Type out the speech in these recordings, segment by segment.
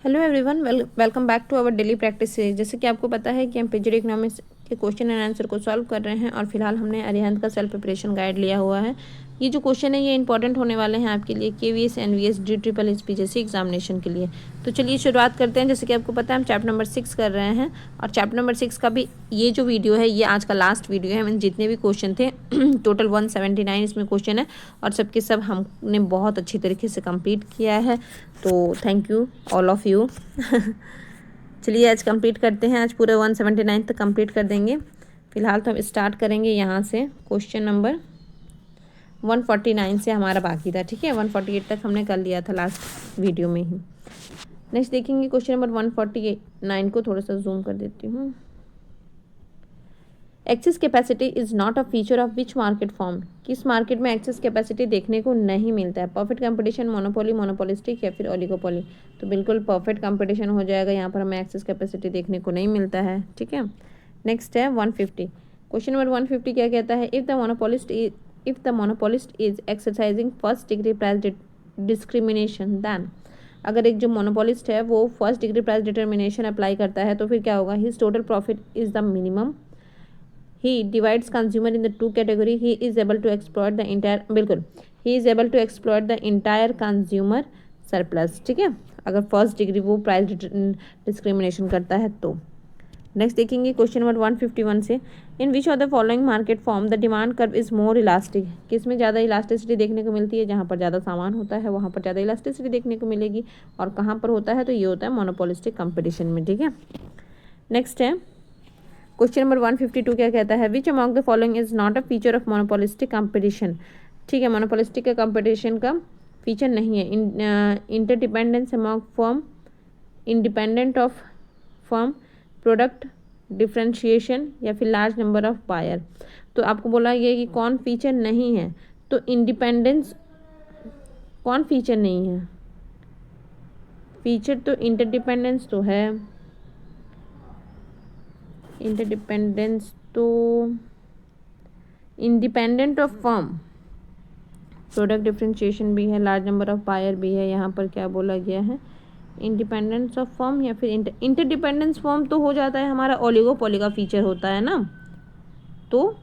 Hello everyone, welcome back to our daily practice series. जैसे कि आपको पता है कि हम पीजीडी इकोनॉमिक्स के क्वेश्चन एंड आंसर को सॉल्व कर रहे हैं और फिलहाल हमने अरिहंत का सेल्फ प्रिपरेशन गाइड लिया हुआ है। ये जो क्वेश्चन है ये इंपॉर्टेंट होने वाले हैं आपके लिए KVS NVS DSSS PGC examination के लिए। तो चलिए शुरुआत करते हैं। जैसे कि आपको पता है हम चैप्टर नंबर 6 कर रहे हैं और चैप्टर नंबर 6 का भी ये जो वीडियो है ये आज का लास्ट वीडियो है। मैंने जितने भी क्वेश्चन थे टोटल 179 इसमें क्वेश्चन है और सबके सब हमने बहुत अच्छी तरीके से कंप्लीट किया है। तो thank you all of you. चलिए आज कंप्लीट करते हैं। आज पूरे 179 तक कंप्लीट कर देंगे। फिलहाल तो हम स्टार्ट करेंगे यहाँ से। क्वेश्चन नंबर 149 से हमारा बाकी था, ठीक है। 148 तक हमने कर लिया था लास्ट वीडियो में ही। नेक्स्ट देखेंगे क्वेश्चन नंबर 149 को थोड़ा सा जूम कर देती हूँ। Access capacity is not a feature of which market form. किस मार्केट में एक्सेस कैपेसिटी देखने को नहीं मिलता है? परफेक्ट कंपटीशन, मोनोपोली, मोनोपोलिस्टिक या फिर ओलिगोपोली। तो बिल्कुल परफेक्ट कंपटीशन हो जाएगा। यहाँ पर हमें एक्सेस कैपेसिटी देखने को नहीं मिलता है, ठीक है। नेक्स्ट है 150। क्वेश्चन नंबर 150 क्या कहता है? If the monopolist is exercising first degree price discrimination then. अगर एक जो मोनोपोलिस्ट है वो first degree price determination apply करता है तो फिर क्या होगा? His total profit is the minimum. He divides consumer in the two category. He is able to exploit the entire, बिल्कुल he is able to exploit the entire consumer surplus, ठीक है। अगर फर्स्ट डिग्री वो price discrimination करता है तो। Next देखेंगे question number 151 से। In which of the following market form the demand curve is more elastic. किस में ज़्यादा इलास्टिसिटी देखने को मिलती है? जहाँ पर ज़्यादा सामान होता है वहाँ पर ज़्यादा इलास्टिसिटी देखने को मिलेगी। और कहाँ पर होता है? तो ये होता है मोनोपोलिस्टिक कंपटीशन में, ठीक है। नेक्स्ट है क्वेश्चन नंबर 152 क्या कहता है? Which among the following is not a feature of monopolistic competition. ठीक है, मोनोपोलिस्टिक का कंपटीशन का फीचर नहीं है। Interdependence among firm, independent of firm, product differentiation या फिर लार्ज नंबर ऑफ बायर। तो आपको बोला गया कि कौन फीचर नहीं है, तो इंडिपेंडेंस कौन फीचर नहीं है? फीचर तो इंटरडिपेंडेंस तो है, इंटरडिपेंडेंस तो independent of firm, product differentiation भी है, लार्ज नंबर ऑफ बायर भी है। यहाँ पर क्या बोला गया है? इंडिपेंडेंस ऑफ फर्म या फिर इंटरडिपेंडेंस फर्म तो हो जाता है हमारा ओलिगोपोली का फीचर होता है ना, तो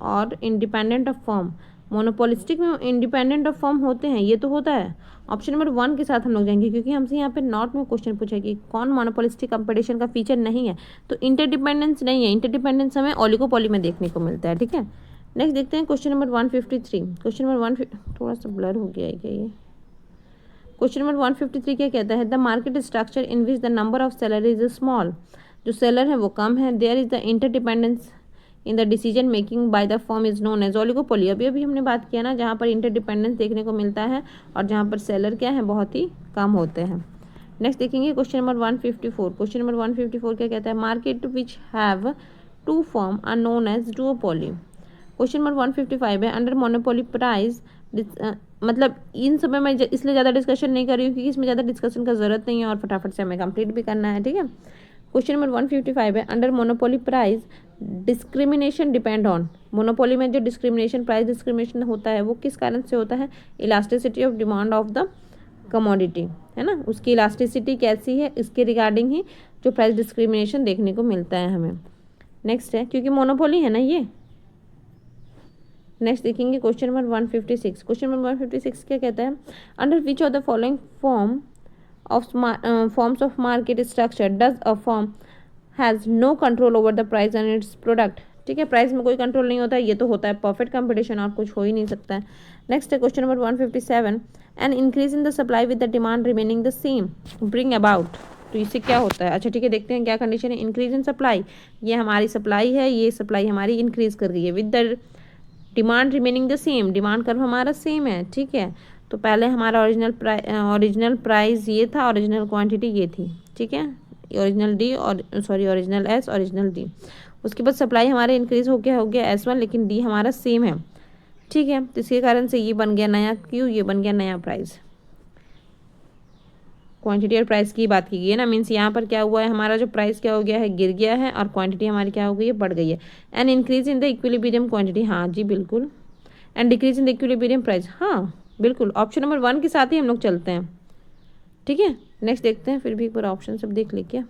और इंडिपेंडेंट ऑफ फर्म, मोनोपोलिस्टिक में इंडिपेंडेंट ऑफ फर्म होते हैं, ये तो होता है। ऑप्शन नंबर 1 के साथ हम लोग जाएंगे क्योंकि हमसे यहाँ पे नॉट में क्वेश्चन पूछा कि कौन मोनोपोलिस्टिक कंपटीशन का फीचर नहीं है, तो इंटरडिपेंडेंस नहीं है। इंटरडिपेंडेंस हमें ओलिगोपोली में देखने को मिलता है, ठीक है। नेक्स्ट देखते हैं क्वेश्चन नंबर 153। क्वेश्चन नंबर 1 थोड़ा सा ब्लर हो गया है क्या ये? क्वेश्चन नंबर 153 क्या कहता है? The market structure in which the number of seller is small. जो सेलर है वो कम है। There is the interdependence in the decision making by the firm is known as oligopoly. अभी हमने बात किया ना, जहाँ पर इंटरडिपेंडेंस देखने को मिलता है और जहाँ पर सेलर क्या है, बहुत ही कम होते हैं। नेक्स्ट देखेंगे क्वेश्चन नंबर 154। क्वेश्चन नंबर 154 क्या कहता है? Market which have two firm are known as duopoly. Question number 155 है अंडर मोनोपोली प्राइस। मतलब इन सब में मैं इसलिए ज़्यादा डिस्कशन नहीं कर रही हूँ क्योंकि इसमें ज़्यादा डिस्कशन का ज़रूरत नहीं है और फटाफट से हमें कंप्लीट भी करना है, ठीक है। क्वेश्चन नंबर 155 है under monopoly price discrimination depend on. Monopoly में जो डिस्क्रिमिनेशन, प्राइस डिस्क्रिमिनेशन होता है वो किस कारण से होता है? Elasticity of demand of the commodity, है ना। उसकी इलास्टिसिटी कैसी है, इसके रिगार्डिंग ही जो प्राइस डिस्क्रिमिनेशन देखने को मिलता है हमें। नेक्स्ट है क्योंकि मोनोपोली है ना ये। नेक्स्ट देखेंगे क्वेश्चन नंबर 156। क्वेश्चन नंबर 156 क्या कहता है? Under which of the following forms of market structure does a firm has no control over the price and its product. ठीक है, प्राइस में कोई कंट्रोल नहीं होता है, ये तो होता है परफेक्ट कंपटीशन और कुछ हो ही नहीं सकता है। नेक्स्ट है question number 157। An increase in the supply with the demand remaining the same bring about. तो इससे क्या होता है? अच्छा ठीक है, देखते हैं क्या कंडीशन है। इंक्रीज इन सप्लाई, ये हमारी सप्लाई है, ये सप्लाई हमारी इंक्रीज कर गई है। With the demand remaining the same, demand curve हमारा सेम है, ठीक है। तो पहले हमारा ओरिजिनल प्राइस ये था, ओरिजिनल क्वांटिटी ये थी, ठीक है। ओरिजिनल डी और ओरिजिनल एस, ओरिजिनल डी। उसके बाद सप्लाई हमारे इंक्रीज हो गया S1, लेकिन डी हमारा सेम है, ठीक है। तो इसके कारण से ये बन गया नया क्यू, ये बन गया नया प्राइस। क्वांटिटी और प्राइस की बात की गई है ना, मीन्स यहाँ पर क्या हुआ है, हमारा जो प्राइस क्या हो गया है, गिर गया है और क्वांटिटी हमारी क्या हो गई है, बढ़ गई है। And increase in the equilibrium quantity, हाँ जी बिल्कुल। And decrease in the equilibrium price, हाँ बिल्कुल। ऑप्शन नंबर 1 के साथ ही हम लोग चलते हैं। ठीक है। नेक्स्ट देखते हैं, फिर भी एक बार ऑप्शन सब देख ले क्या।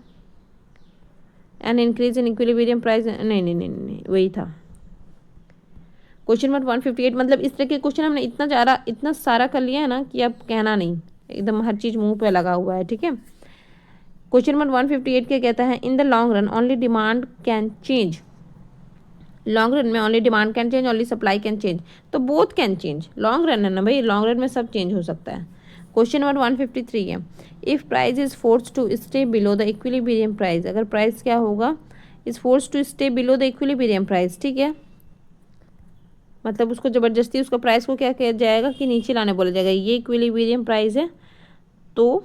An increase in equilibrium price, नहीं नहीं नहीं नहीं वही था। क्वेश्चन नंबर 158, मतलब इस तरह के क्वेश्चन हमने इतना सारा कर लिया है ना कि अब कहना नहीं, एकदम हर चीज़ मुंह पे लगा हुआ है, ठीक है। क्वेश्चन नंबर 158 क्या कहता है, in the long run only demand can change, long run में only demand can change, only supply can change, तो both can change, long run है ना भाई, लॉन्ग रन में सब चेंज हो सकता है। क्वेश्चन नंबर 153 है, if price is force to stay below the equilibrium price, अगर प्राइस क्या होगा, is force to stay below the equilibrium price, ठीक है, मतलब उसको ज़बरदस्ती उसका प्राइस को क्या किया जाएगा कि नीचे लाने बोला जाएगा, ये इक्विलिब्रियम प्राइस है तो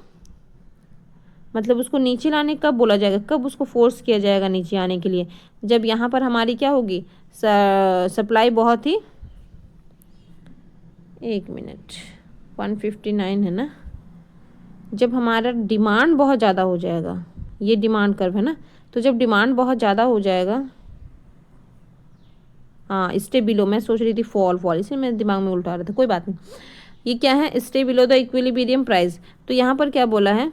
मतलब उसको नीचे लाने कब बोला जाएगा, कब उसको फोर्स किया जाएगा नीचे आने के लिए, जब यहाँ पर हमारी क्या होगी, सप्लाई बहुत ही, एक मिनट 159 है ना, जब हमारा डिमांड बहुत ज़्यादा हो जाएगा, ये डिमांड कर्व है ना, तो जब डिमांड बहुत ज़्यादा हो जाएगा, हाँ स्टे बिलो, मैं सोच रही थी फॉल इसलिए मेरे दिमाग में उल्टा आ रहा था, कोई बात नहीं। ये क्या है, stay below the equilibrium price, तो यहाँ पर क्या बोला है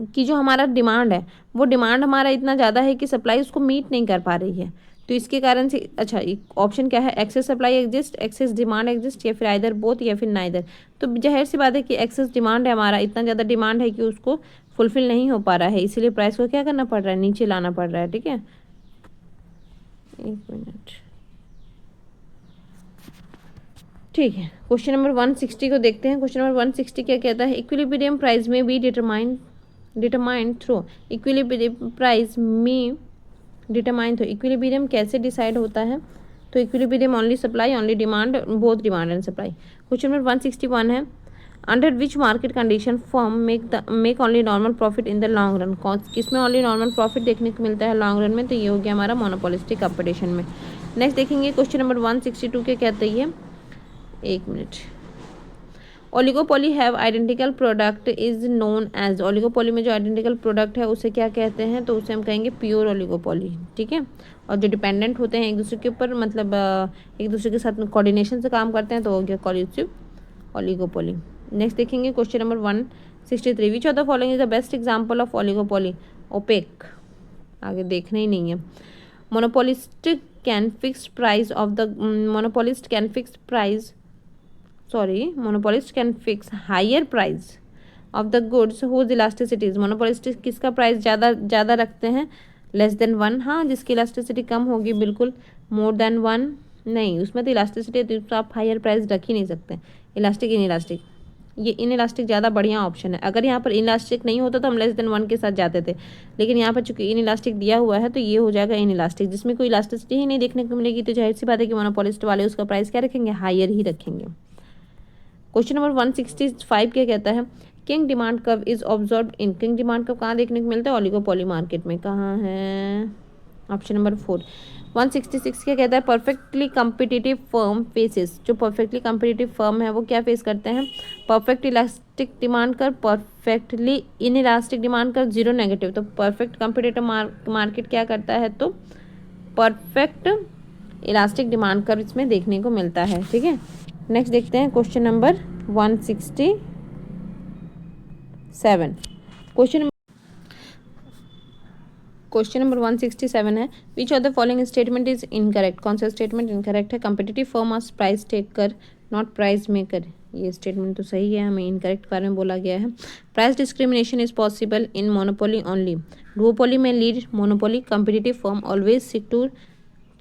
कि जो हमारा डिमांड है वो डिमांड हमारा इतना ज़्यादा है कि सप्लाई उसको मीट नहीं कर पा रही है, तो इसके कारण से अच्छा ऑप्शन क्या है, excess supply exist, excess demand exist, या फिर आइदर बोथ या फिर नाइदर, तो जाहिर सी बात है कि एक्सेस डिमांड है, हमारा इतना ज़्यादा डिमांड है कि उसको फुलफिल नहीं हो पा रहा है, इसीलिए प्राइस को क्या करना पड़ रहा है, नीचे लाना पड़ रहा है, ठीक है। एक मिनट, ठीक है। क्वेश्चन नंबर 160 को देखते हैं। क्वेश्चन नंबर 160 क्या कहता है, इक्विलिब्रियम प्राइस में be determined through, equilibrium price में डिटरमाइन थ्रू, इक्विलिब्रियम कैसे डिसाइड होता है, तो equilibrium only supply only demand, both demand and supply. Question number 161 है, under which market condition firm make only normal profit in the long run, किसमें only normal profit देखने को मिलता है लॉन्ग रन में, तो ये हो गया हमारा मोनोपोलिस्टिक कंपटीशन में। नेक्स्ट देखेंगे क्वेश्चन नंबर 162 के कहते हैं, एक minute, oligopoly have identical product is known as, oligopoly में जो आइडेंटिकल प्रोडक्ट है उसे क्या कहते हैं, तो उसे हम कहेंगे प्योर ओलिगोपोली, ठीक है। और जो डिपेंडेंट होते हैं एक दूसरे के ऊपर, मतलब एक दूसरे के साथ कोऑर्डिनेशन से काम करते हैं, तो हो गया कोलिसिव ओलिगोपोली। नेक्स्ट देखेंगे question number 163, which of the following is the best example of oligopoly, OPEC, आगे देखना ही नहीं है। Monopolist can fix price of the, monopolist can fix higher price of the goods whose elasticities, monopolist किसका price ज़्यादा रखते हैं, less than 1, हाँ जिसकी इलास्टिसिटी कम होगी, बिल्कुल, मोर देन 1 नहीं, उसमें तो इलास्टिसिटी है तो आप हायर प्राइस रख ही नहीं सकते। इलास्टिक इन इलास्टिक, ये इन इलास्टिक ज़्यादा बढ़िया ऑप्शन है, अगर यहाँ पर इन इलास्टिक नहीं होता तो हम लेस देन 1 के साथ जाते थे, लेकिन यहाँ पर चूंकि इन इलास्टिक दिया हुआ है तो ये हो जाएगा इन इलास्टिक, जिसमें कोई इलास्टिसिटी ही नहीं देखने को मिलेगी, तो जाहिर सी बात है कि मोनोपोलिस्ट वाले उसका प्राइस क्या रखेंगे, हायर ही रखेंगे। क्वेश्चन नंबर 165 क्या कहता है, king demand curve is observed in, king demand curve कहाँ देखने को मिलता है, ओलिगोपोली मार्केट में, कहाँ है, ऑप्शन नंबर 4। 166 क्या कहता है, परफेक्टली कम्पिटिटिव फर्म फेसेस, जो परफेक्टली कम्पिटिटिव फर्म है वो क्या फेस करते हैं, परफेक्ट इलास्टिक डिमांड कर, परफेक्टली इन इलास्टिक डिमांड कर, जीरो नेगेटिव, तो परफेक्ट कम्पिटिटिव मार्केट क्या करता है, तो परफेक्ट इलास्टिक डिमांड कर इसमें देखने को मिलता है, ठीक है। नेक्स्ट देखते हैं क्वेश्चन नंबर 167, क्वेश्चन नंबर 167 है, which of the following statement is incorrect, कौन सा स्टेटमेंट इनकरेक्ट है, competitive firm of price taker not price maker, ये स्टेटमेंट तो सही है, हमें इनकरेक्ट के बारे में बोला गया है। Price discrimination is possible in monopoly only, duopoly में lead monopoly, competitive firm always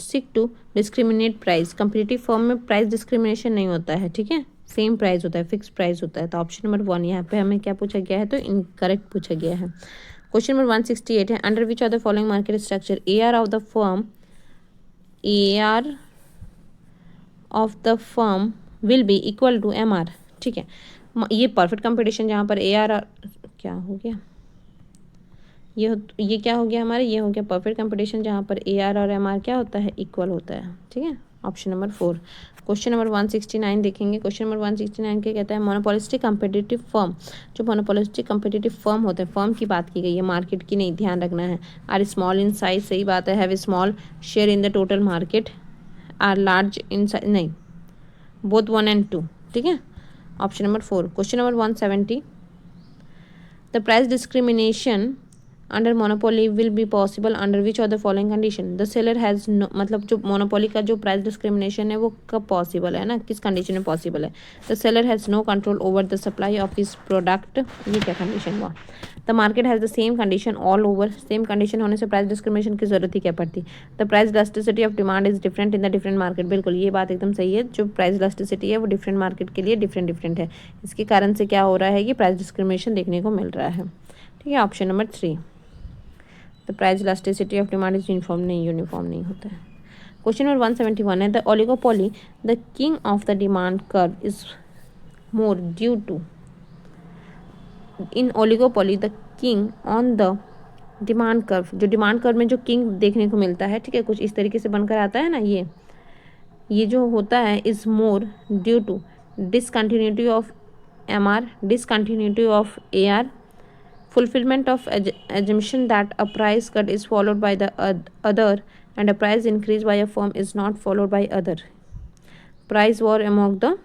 seek to discriminate price, competitive firm में प्राइस डिस्क्रिमिनेशन नहीं होता है, ठीक है, सेम प्राइस होता है, फिक्स प्राइस होता है, तो ऑप्शन नंबर 1 यहाँ पे हमें क्या पूछा गया है, तो इनकरेक्ट पूछा गया है। क्वेश्चन नंबर 168 है, under which of the following market structure AR of the firm will be equal to MR, ठीक है, ये परफेक्ट कंपटीशन जहाँ पर AR क्या हो गया, ये क्या हो गया हमारे, ये हो गया परफेक्ट कंपटीशन जहाँ पर AR और MR क्या होता है, इक्वल होता है, ठीक है, ऑप्शन नंबर 4। क्वेश्चन नंबर 169 देखेंगे। क्वेश्चन नंबर 169 क्या कहता है, मोनोपोलिस्टिक कंपिटिटिव फर्म, जो मोनोपोलिस्टिक कंपिटिटिव फर्म होते हैं, फर्म की बात की गई है, मार्केट की नहीं, ध्यान रखना है, आर स्मॉल इन साइज, सही बात है, have small share in the total market, or large in size, नहीं, बोथ 1 and 2, ठीक है, option number 4। Question number 170, the price discrimination under monopoly will be possible under which of the following condition. The seller has no, मतलब जो monopoly का जो price discrimination है वो कब पॉसिबल है ना, किस कंडीशन में पॉसिबल है। The seller has no control over the supply of his product, ये क्या कंडीशन हुआ। The market has the same condition all over, same condition होने से प्राइस डिस्क्रिमिनेशन की जरूरत ही क्या पड़ती। The price elasticity of demand is different in the different market, बिल्कुल ये बात एकदम सही है, जो प्राइस इलास्टिसिटी है वो डिफरेंट मार्केट के लिए डिफरेंट है, इसके कारण से क्या हो रहा है कि प्राइस डिस्क्रिमिनेशन देखने को मिल रहा है। ठीक है, option number 3, the price elasticity of demand is uniform नहीं होता है। क्वेश्चन नंबर 171 है the oligopoly the kink of the demand curve is more due to. In oligopoly the kink on the demand curve, जो demand curve में जो king देखने को मिलता है, ठीक है, कुछ इस तरीके से बनकर आता है ना, ये जो होता है is more due to discontinuity of MR, discontinuity of AR, fulfillment of assumption that a price cut is followed by the other and a price increase by a firm is not followed by other, price war among the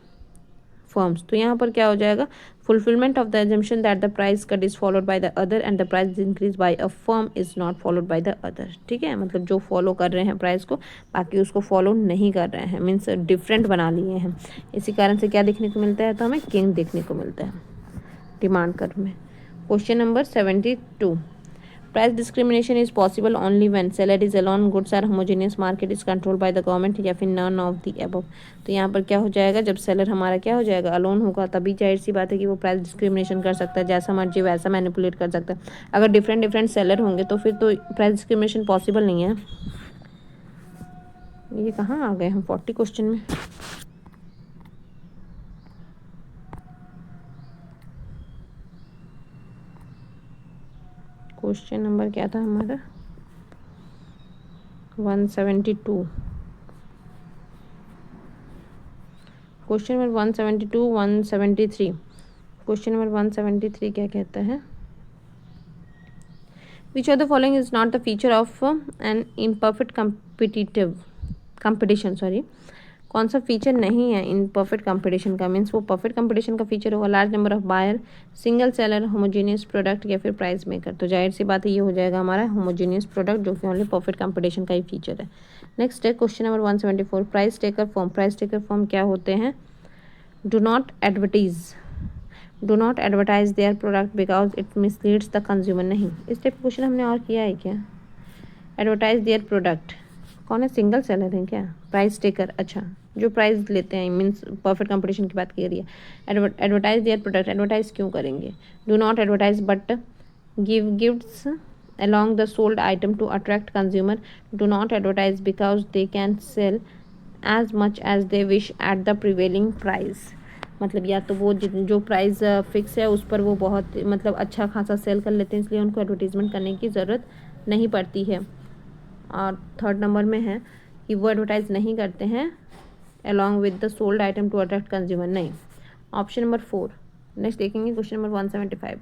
firms। तो यहाँ पर क्या हो जाएगा, fulfillment of the assumption that the price cut is followed by the other and the price increase by a firm is not followed by the other। ठीक है, मतलब जो फॉलो कर रहे हैं प्राइस को, बाकी उसको फॉलो नहीं कर रहे हैं, मीन्स डिफरेंट बना लिए हैं, इसी कारण से क्या देखने को मिलता है, तो हमें किंग देखने को मिलता है डिमांड कर्व में। Question number 72, price discrimination is possible only when seller is alone, goods are homogeneous, market is control by the government, या फिर नन ऑफ द अबव। तो यहाँ पर क्या हो जाएगा, जब सेलर हमारा क्या हो जाएगा, अलोन होगा, तभी जाहिर सी बात है कि वो प्राइस डिस्क्रिमिनेशन कर सकता है, जैसा मर्जी वैसा मैनिपुलेट कर सकता है। अगर डिफरेंट सेलर होंगे तो फिर तो प्राइस डिस्क्रिमिनेशन पॉसिबल नहीं है। ये कहाँ आ गए हम 40 क्वेश्चन में। क्वेश्चन नंबर क्या था हमारा 172, क्वेश्चन नंबर 172, 173। क्वेश्चन नंबर 173 क्या कहता है, which of the following is not the feature of an imperfect competition, कौन सा फीचर नहीं है इन परफेक्ट कंपटीशन का, मीन्स वो परफेक्ट कंपटीशन का फीचर होगा large number of buyer, single seller, homogeneous product, या फिर प्राइस मेकर। तो जाहिर सी बात है ये हो जाएगा हमारा होमोजेनियस प्रोडक्ट, जो कि ओनली परफेक्ट कंपटीशन का ही फीचर है। नेक्स्ट है question number 174, price taker form. Price taker form क्या होते हैं, do not advertise their product because it misleads the consumer. नहीं, इस टाइप का क्वेश्चन हमने और किया है क्या। एडवर्टाइज देयर प्रोडक्ट कौन है, सिंगल सेलर है क्या, प्राइस टेकर, अच्छा जो प्राइस लेते हैं, मीन्स परफेक्ट कंपटीशन की बात की रही है। एडवर्टाइज देयर प्रोडक्ट, एडवर्टाइज क्यों करेंगे, do not advertise but give gifts along the sold item to attract consumer, do not advertise because they can sell as much as they wish at the prevailing price। मतलब या तो वो जो price fix है उस पर वो बहुत मतलब अच्छा खासा सेल कर लेते हैं, इसलिए उनको एडवर्टीजमेंट करने की ज़रूरत नहीं पड़ती है। और थर्ड नंबर में है कि वो एडवर्टाइज नहीं करते हैं along with the sold item to attract consumer, नहीं। Option number 4। नेक्स्ट देखेंगे question number 175,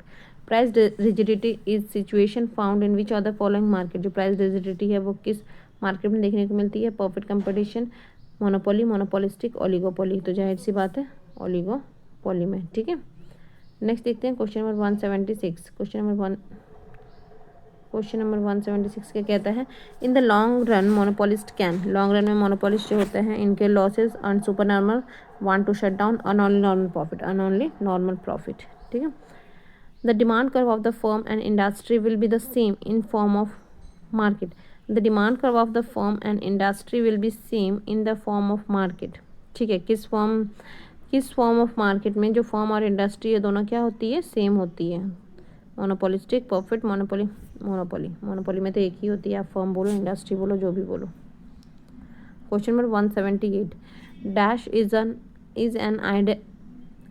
price rigidity is situation found in which of the following market. जो प्राइस रिजिडिटी है वो किस मार्केट में देखने को मिलती है, perfect competition, monopoly, monopolistic, oligopoly. तो जाहिर सी बात है ओलिगोपोली में। ठीक है, नेक्स्ट देखते हैं क्वेश्चन नंबर 176। क्वेश्चन नंबर 176 क्या कहता है, in the long run monopolist can. Long run में मोनोपोलिस्ट जो होते हैं इनके losses earn super normal, want to shut down, earn only normal profit. ठीक है, the demand curve of the firm and industry will be the same in form of market. The demand curve of the firm and industry will be same in the form of market. ठीक है, किस form of market में जो firm और industry है दोनों क्या होती है, सेम होती है। मोनोपोलिस्टिक, परफेक्ट, मोनोपोली में तो एक ही होती है, आप फर्म बोलो, इंडस्ट्री बोलो, जो भी बोलो। Question number 178, dash is an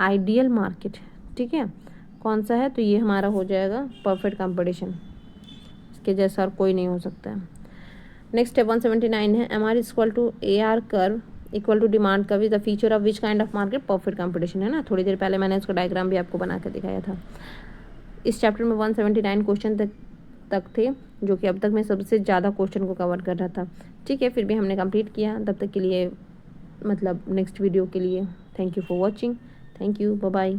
ideal market. ठीक है, कौन सा है, तो ये हमारा हो जाएगा परफेक्ट कंपटीशन, इसके जैसा और कोई नहीं हो सकता है। नेक्स्ट है 179 है, MR equal to AR curve equal to demand curve is the feature of which kind of market, perfect competition, है ना। थोड़ी देर पहले मैंने इसका डायग्राम भी आपको बना कर दिखाया था। इस चैप्टर में 179 क्वेश्चन तक थे, जो कि अब तक मैं सबसे ज़्यादा क्वेश्चन को कवर कर रहा था। ठीक है, फिर भी हमने कंप्लीट किया। तब तक के लिए मतलब नेक्स्ट वीडियो के लिए thank you for watching, thank you, bye bye.